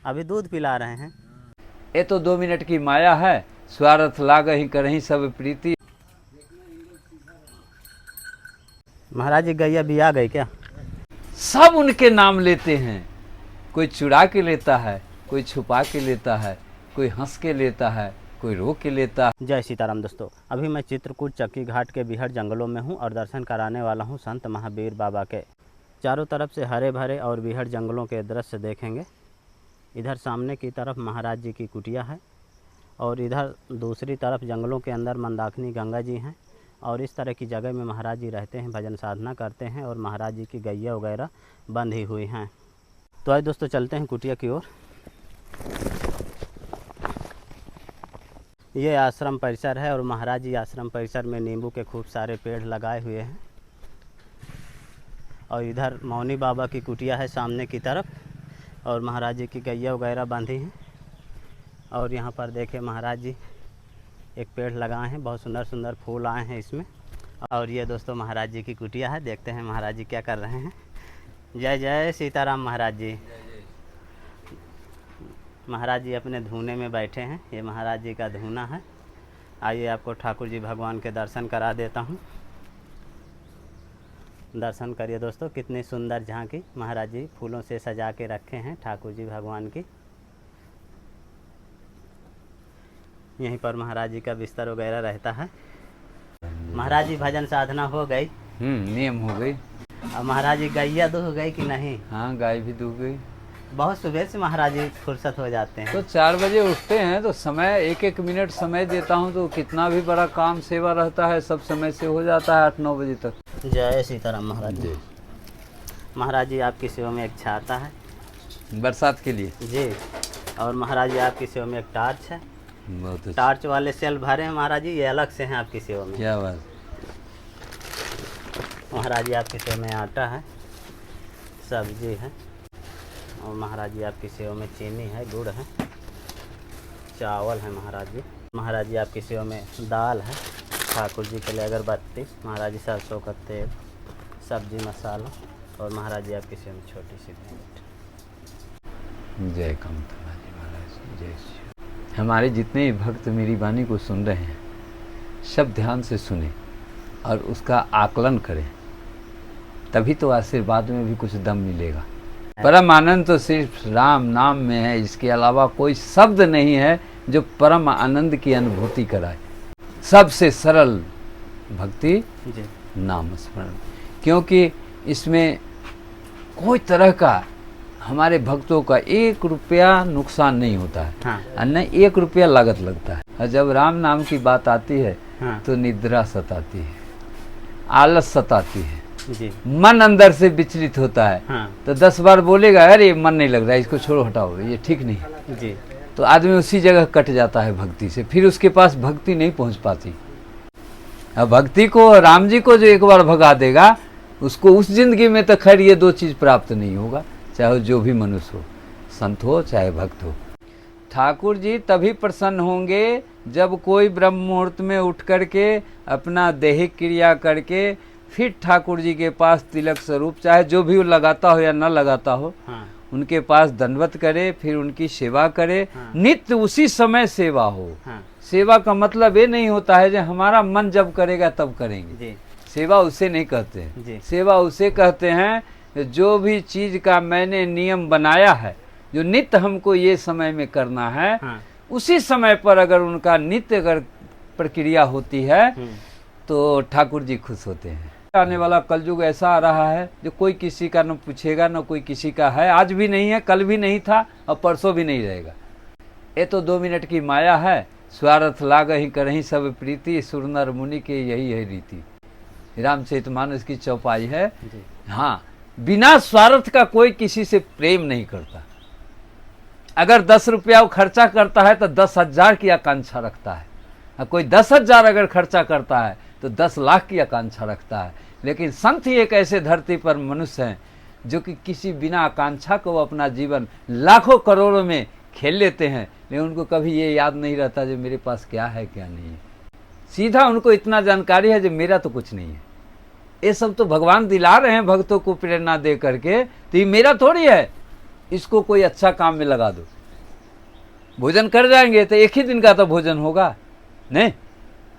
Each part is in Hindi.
अभी दूध पिला रहे हैं। ये तो 2 मिनट की माया है, स्वार्थ लाग ही करही सब प्रीति। महाराज जी गैया भी आ गई क्या? सब उनके नाम लेते हैं, कोई चुरा के लेता है, कोई छुपा के लेता है, कोई हंस के लेता है, कोई रो के लेता है। जय सीताराम दोस्तों, अभी मैं चित्रकूट चक्की घाट के बिहड़ जंगलों में हूँ और दर्शन कराने वाला हूँ संत महावीर बाबा के। चारों तरफ से हरे भरे और बिहड़ जंगलों के दृश्य देखेंगे। इधर सामने की तरफ महाराज जी की कुटिया है और इधर दूसरी तरफ जंगलों के अंदर मंदाकिनी गंगा जी हैं और इस तरह की जगह में महाराज जी रहते हैं, भजन साधना करते हैं और महाराज जी की गैया वगैरह बंधी हुई हैं। तो आइए दोस्तों चलते हैं कुटिया की ओर। ये आश्रम परिसर है और महाराज जी आश्रम परिसर में नींबू के खूब सारे पेड़ लगाए हुए हैं और इधर मौनी बाबा की कुटिया है सामने की तरफ और महाराज जी की गैया वगैरह बांधी हैं। और यहाँ पर देखें महाराज जी एक पेड़ लगाए हैं, बहुत सुंदर सुंदर फूल आए हैं इसमें। और ये दोस्तों महाराज जी की कुटिया है, देखते हैं महाराज जी क्या कर रहे हैं। जय जय सीताराम महाराज जी। महाराज जी अपने धूने में बैठे हैं, ये महाराज जी का धूना है। आइए आपको ठाकुर जी भगवान के दर्शन करा देता हूँ। दर्शन करिए दोस्तों, कितनी सुंदर झांकी महाराज जी फूलों से सजा के रखे हैं ठाकुर जी भगवान की। यहीं पर महाराज जी का बिस्तर वगैरह रहता है। महाराज जी भजन साधना हो गई? नियम हो गई। अब महाराज जी गैया दूह गई कि नहीं? हाँ, गाय भी दूह गई। बहुत सुबह से महाराज जी फुर्सत हो जाते हैं। तो 4 बजे उठते हैं तो समय 1-1 मिनट समय देता हूँ, तो कितना भी बड़ा काम सेवा रहता है सब समय से हो जाता है 8-9 बजे तक। जय सीताराम महाराज जी। महाराज जी आपकी सेवा में एक छाता है बरसात के लिए जी, और महाराज जी आपकी सेवा में एक टार्च है। बहुत अच्छा। टार्च वाले सेल भरे हैं महाराज जी, ये अलग से हैं आपकी सेवा में। क्या बात। महाराज जी आपकी सेवा में आटा है, सब्जी है और महाराज जी आपकी सेवा में चीनी है, गुड़ है, चावल है महाराज जी। महाराज जी आपकी सेवा में दाल है, ठाकुर जी के लिए अगरबत्ती, महाराज जी सरसों का तेल, सब्जी मसाला और महाराज जी आपकी सेवा में छोटी सी भेंट। जय कामतला जी महाराज, जय श्री। हमारे जितने भी भक्त मेरी वाणी को सुन रहे हैं सब ध्यान से सुने और उसका आकलन करें, तभी तो आशीर्वाद में भी कुछ दम मिलेगा। परम आनंद तो सिर्फ राम नाम में है, इसके अलावा कोई शब्द नहीं है जो परम आनंद की अनुभूति कराए। सबसे सरल भक्ति जी नाम स्मरण, क्योंकि इसमें कोई तरह का हमारे भक्तों का 1 रुपया नुकसान नहीं होता है। हाँ। और न 1 रुपया लागत लगता है। और जब राम नाम की बात आती है हाँ। तो निद्रा सताती है, आलस सताती है, जी मन अंदर से विचलित होता है। हाँ। तो 10 बार बोलेगा अरे मन नहीं लग रहा है, इसको छोड़ो हटाओ, ये ठीक नहीं जी, तो आदमी उसी जगह कट जाता है भक्ति से, फिर उसके पास भक्ति नहीं पहुंच पाती। अब भक्ति को राम जी को जो एक बार भगा देगा उसको उस जिंदगी में तो खैर ये 2 चीज प्राप्त नहीं होगा, चाहे जो भी मनुष्य हो, संत हो चाहे भक्त हो। ठाकुर जी तभी प्रसन्न होंगे जब कोई ब्रह्म मुहूर्त में उठ करके अपना दैहिक क्रिया करके फिर ठाकुर जी के पास तिलक स्वरूप, चाहे जो भी वो लगाता हो या न लगाता हो, हाँ। उनके पास दंडवत करे, फिर उनकी सेवा करे। हाँ। नित्य उसी समय सेवा हो। हाँ। सेवा का मतलब ये नहीं होता है जो हमारा मन जब करेगा तब करेंगे। जी सेवा उसे नहीं कहते हैं। जी। सेवा उसे कहते हैं जो भी चीज का मैंने नियम बनाया है, जो नित्य हमको ये समय में करना है, हाँ। उसी समय पर अगर उनका नित्य अगर प्रक्रिया होती है तो ठाकुर जी खुश होते हैं। आने वाला कलयुग ऐसा आ रहा है जो कोई किसी का न पूछेगा न कोई किसी का है। आज भी नहीं है, कल भी नहीं था और परसों भी नहीं रहेगा। ये तो 2 मिनट की माया है, स्वार्थ लाग ही करही सब प्रीति, सुर नर मुनि के यही है रीति। रामचरितमानस की चौपाई है। हाँ, बिना स्वार्थ का कोई किसी से प्रेम नहीं करता। अगर 10 रुपया वो खर्चा करता है तो 10,000 की आकांक्षा रखता है, और कोई 10,000 अगर खर्चा करता है तो 10 लाख की आकांक्षा रखता है। लेकिन संत ही एक ऐसे धरती पर मनुष्य हैं जो कि किसी बिना आकांक्षा को अपना जीवन लाखों करोड़ों में खेल लेते हैं, लेकिन उनको कभी ये याद नहीं रहता जो मेरे पास क्या है क्या नहीं है। सीधा उनको इतना जानकारी है जो मेरा तो कुछ नहीं है। ये सब तो भगवान दिला रहे हैं भक्तों को प्रेरणा दे करके, तो ये मेरा थोड़ी है, इसको कोई अच्छा काम में लगा दो। भोजन कर जाएंगे तो एक ही दिन का तो भोजन होगा नहीं।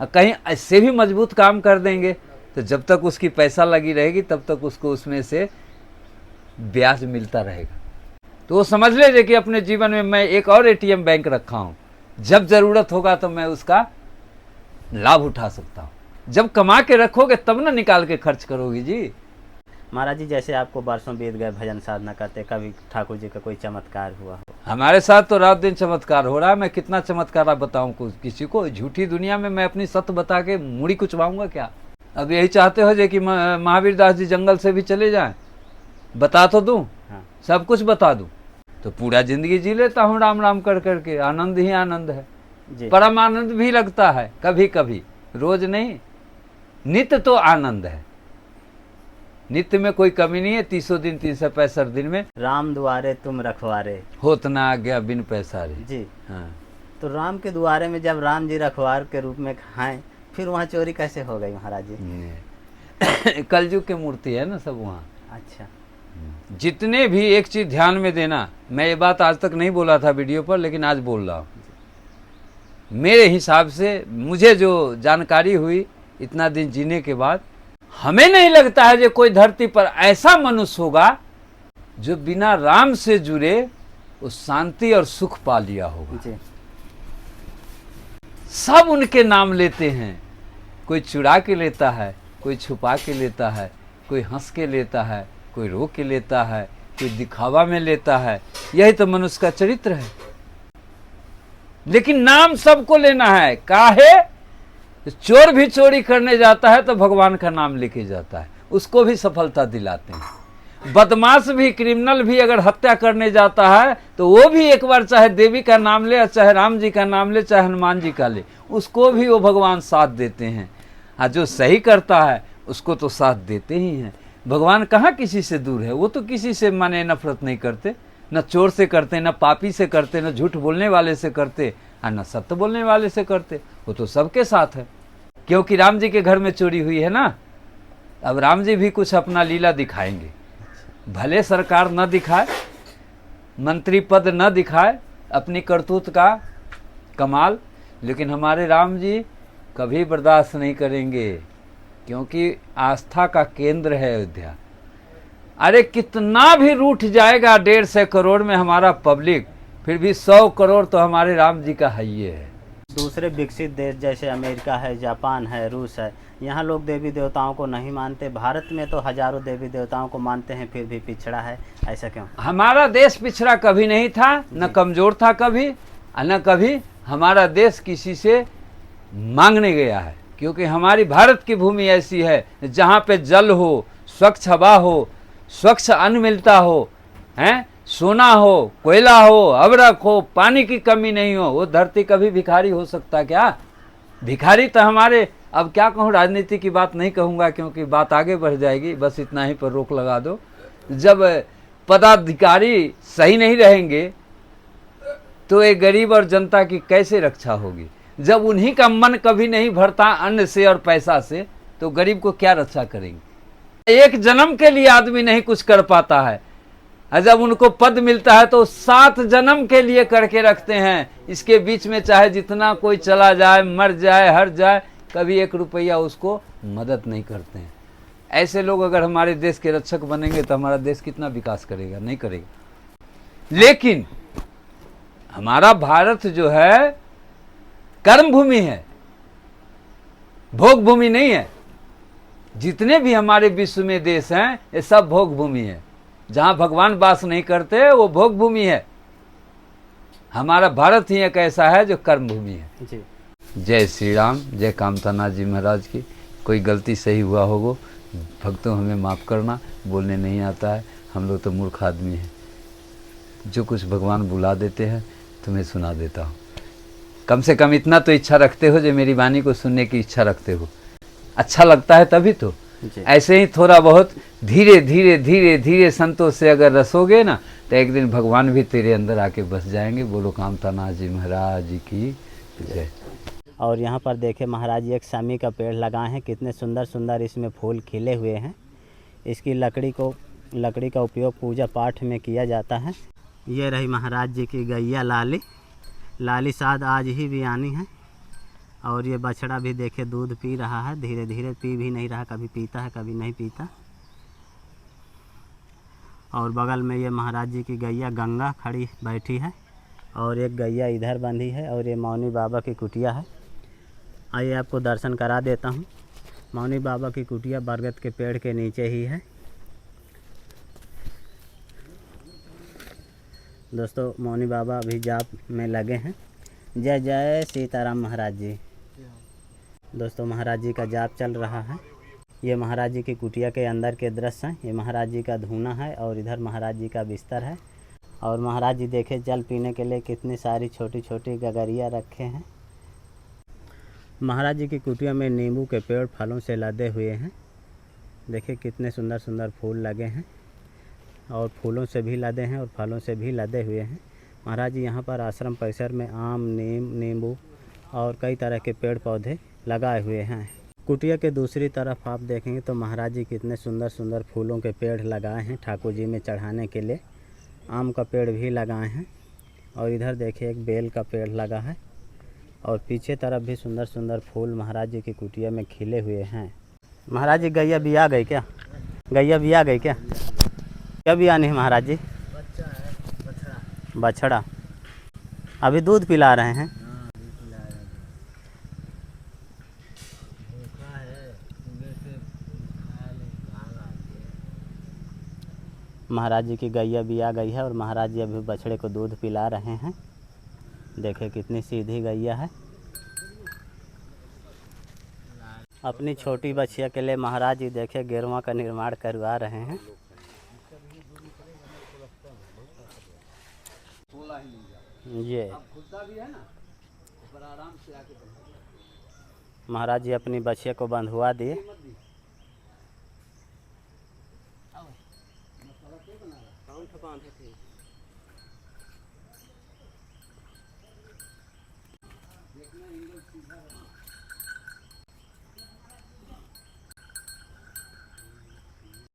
कहीं ऐसे भी मजबूत काम कर देंगे तो जब तक उसकी पैसा लगी रहेगी तब तक उसको उसमें से ब्याज मिलता रहेगा। तो वो समझ लीजिए कि अपने जीवन में मैं एक और एटीएम बैंक रखा हूँ, जब जरूरत होगा तो मैं उसका लाभ उठा सकता हूँ। जब कमा के रखोगे तब ना निकाल के खर्च करोगी जी। महाराज जी, जैसे आपको बरसों बीत गए भजन साधना करते, कभी ठाकुर जी का कोई चमत्कार हुआ हो? हमारे साथ तो रात दिन चमत्कार हो रहा है। मैं कितना चमत्कार बताऊं किसी को? झूठी दुनिया में मैं अपनी सत्य बता के मुड़ी कुचवाऊंगा क्या? अब यही चाहते हो कि महावीर दास जी जंगल से भी चले जाएं, बता तो दूं, हाँ। सब कुछ बता दूं तो पूरा जिंदगी जी लेता हूँ राम राम कर करके। आनंद ही आनंद है जी। परम आनंद भी लगता है कभी कभी, रोज नहीं। नित्य तो आनंद है, नित्य में कोई कमी नहीं है। 300 दिन 365 दिन में राम दुआरे तुम रखवारे, होत ना आ गया बिन पैसा रे जी। हाँ। तो राम के दुआरे में जब राम जी रखवार के रूप में खाएं, फिर वहाँ चोरी कैसे हो गई महाराज जी? कलयुग की मूर्ति है ना सब वहाँ। अच्छा। जितने भी एक चीज ध्यान में देना, मैं ये बात आज तक नहीं बोला था वीडियो पर, लेकिन आज बोल रहा हूँ। मेरे हिसाब से मुझे जो जानकारी हुई इतना दिन जीने के बाद, हमें नहीं लगता है जो कोई धरती पर ऐसा मनुष्य होगा जो बिना राम से जुड़े वो शांति और सुख पा लिया होगा जी। सब उनके नाम लेते हैं, कोई चुरा के लेता है, कोई छुपा के लेता है, कोई हंस के लेता है, कोई रो के लेता है, कोई दिखावा में लेता है। यही तो मनुष्य का चरित्र है। लेकिन नाम सबको लेना है। काहे? चोर भी चोरी करने जाता है तो भगवान का नाम लेके जाता है, उसको भी सफलता दिलाते हैं। बदमाश भी, क्रिमिनल भी अगर हत्या करने जाता है तो वो भी एक बार चाहे देवी का नाम ले, चाहे राम जी का नाम ले, चाहे हनुमान जी का ले, उसको भी वो भगवान साथ देते हैं। और जो सही करता है उसको तो साथ देते ही हैं। भगवान कहाँ किसी से दूर है? वो तो किसी से माने नफरत नहीं करते, न चोर से करते, न पापी से करते, न झूठ बोलने वाले से करते, और न सत्य बोलने वाले से करते। वो तो सबके साथ है। क्योंकि राम जी के घर में चोरी हुई है ना, अब राम जी भी कुछ अपना लीला दिखाएंगे। भले सरकार न दिखाए, मंत्री पद न दिखाए अपनी करतूत का कमाल, लेकिन हमारे राम जी कभी बर्दाश्त नहीं करेंगे, क्योंकि आस्था का केंद्र है अयोध्या। अरे कितना भी रूठ जाएगा 150 करोड़ में हमारा पब्लिक, फिर भी 100 करोड़ तो हमारे राम जी का है। दूसरे विकसित देश जैसे अमेरिका है, जापान है, रूस है, यहाँ लोग देवी देवताओं को नहीं मानते। भारत में तो हजारों देवी देवताओं को मानते हैं, फिर भी पिछड़ा है। ऐसा क्यों? हमारा देश पिछड़ा कभी नहीं था, न कमजोर था कभी, न कभी हमारा देश किसी से मांगने गया है। क्योंकि हमारी भारत की भूमि ऐसी है जहाँ पे जल हो, स्वच्छ हवा हो, स्वच्छ अन्न मिलता हो, हैं, सोना हो, कोयला हो, अबरक हो, पानी की कमी नहीं हो। वो धरती कभी भिखारी हो सकता क्या? भिखारी तो हमारे, अब क्या कहूँ, राजनीति की बात नहीं कहूँगा क्योंकि बात आगे बढ़ जाएगी, बस इतना ही पर रोक लगा दो। जब पदाधिकारी सही नहीं रहेंगे तो एक गरीब और जनता की कैसे रक्षा होगी? जब उन्हीं का मन कभी नहीं भरता अन्न से और पैसा से, तो गरीब को क्या रक्षा करेंगे? एक जन्म के लिए आदमी नहीं कुछ कर पाता है, और जब उनको पद मिलता है तो 7 जन्म के लिए करके रखते हैं। इसके बीच में चाहे जितना कोई चला जाए, मर जाए, हर जाए, कभी 1 रुपया उसको मदद नहीं करते हैं। ऐसे लोग अगर हमारे देश के रक्षक बनेंगे तो हमारा देश कितना विकास करेगा? नहीं करेगा। लेकिन हमारा भारत जो है कर्म भूमि है, भोग भूमि नहीं है। जितने भी हमारे विश्व में देश हैं ये सब भोग भूमि है। जहां भगवान वास नहीं करते वो भोग भूमि है। हमारा भारत ही एक ऐसा है जो कर्म भूमि है जी। जय श्री राम, जय कामतानाथ जी महाराज की। कोई गलती सही हुआ होगा भक्तों हमें माफ़ करना, बोलने नहीं आता है, हम लोग तो मूर्ख आदमी हैं। जो कुछ भगवान बुला देते हैं तुम्हें सुना देता हूँ। कम से कम इतना तो इच्छा रखते हो जो मेरी वाणी को सुनने की इच्छा रखते हो। अच्छा लगता है तभी तो। ऐसे ही थोड़ा बहुत धीरे धीरे धीरे धीरे संतों से अगर रसोगे ना तो एक दिन भगवान भी तेरे अंदर आके बस जाएंगे। बोलो कामतानाथ जी महाराज जी की जय। और यहाँ पर देखे महाराज जी एक सामी का पेड़ लगाए हैं, कितने सुंदर सुंदर इसमें फूल खिले हुए हैं। इसकी लकड़ी का उपयोग पूजा पाठ में किया जाता है। ये रही महाराज जी की गैया लाली, लाली साद आज ही भी आनी है। और ये बछड़ा भी देखे दूध पी रहा है, धीरे धीरे पी भी नहीं रहा, कभी पीता है कभी नहीं पीता। और बगल में ये महाराज जी की गैया गंगा खड़ी बैठी है और एक गैया इधर बंधी है और ये मौनी बाबा की कुटिया है। आइए आपको दर्शन करा देता हूँ। मौनी बाबा की कुटिया बरगद के पेड़ के नीचे ही है। दोस्तों मौनी बाबा अभी जाप में लगे हैं। जय जय सीताराम महाराज जी। दोस्तों महाराज जी का जाप चल रहा है। ये महाराज जी की कुटिया के अंदर के दृश्य हैं। ये महाराज जी का धूना है और इधर महाराज जी का बिस्तर है। और महाराज जी देखे जल पीने के लिए कितनी सारी छोटी छोटी गगरिया रखे हैं। महाराज जी की कुटिया में नींबू के पेड़ फलों से लदे हुए हैं। देखिए कितने सुंदर सुंदर फूल लगे हैं और फूलों से भी लदे हैं और फलों से भी लदे हुए हैं। महाराज जी यहाँ पर आश्रम परिसर में आम, नींबू और कई तरह के पेड़ पौधे लगाए हुए हैं। कुटिया के दूसरी तरफ आप देखेंगे तो महाराज जी कितने सुंदर सुंदर फूलों के पेड़ लगाए हैं ठाकुर जी में चढ़ाने के लिए। आम का पेड़ भी लगाए हैं और इधर देखिए एक बेल का पेड़ लगा है और पीछे तरफ भी सुंदर सुंदर फूल महाराज जी की कुटिया में खिले हुए हैं। महाराज जी गैया भी आ गई क्या? गैया भी आ गई क्या? क्या भी आनी है महाराज जी? बच्चा है, बछड़ा। बछड़ा अभी दूध पिला रहे हैं। हाँ, अभी पिला रहे हैं। भूखा है, सुबह से खाया नहीं, घास आती है। महाराज जी की गैया भी आ गई है और महाराज जी अभी बछड़े को दूध पिला रहे हैं। देखिए कितनी सीधी गैया है। अपनी छोटी बछिया के लिए महाराज जी देखे गेरुआ का निर्माण करवा रहे हैं। ये महाराज जी अपनी बछिया को बंधवा दिए।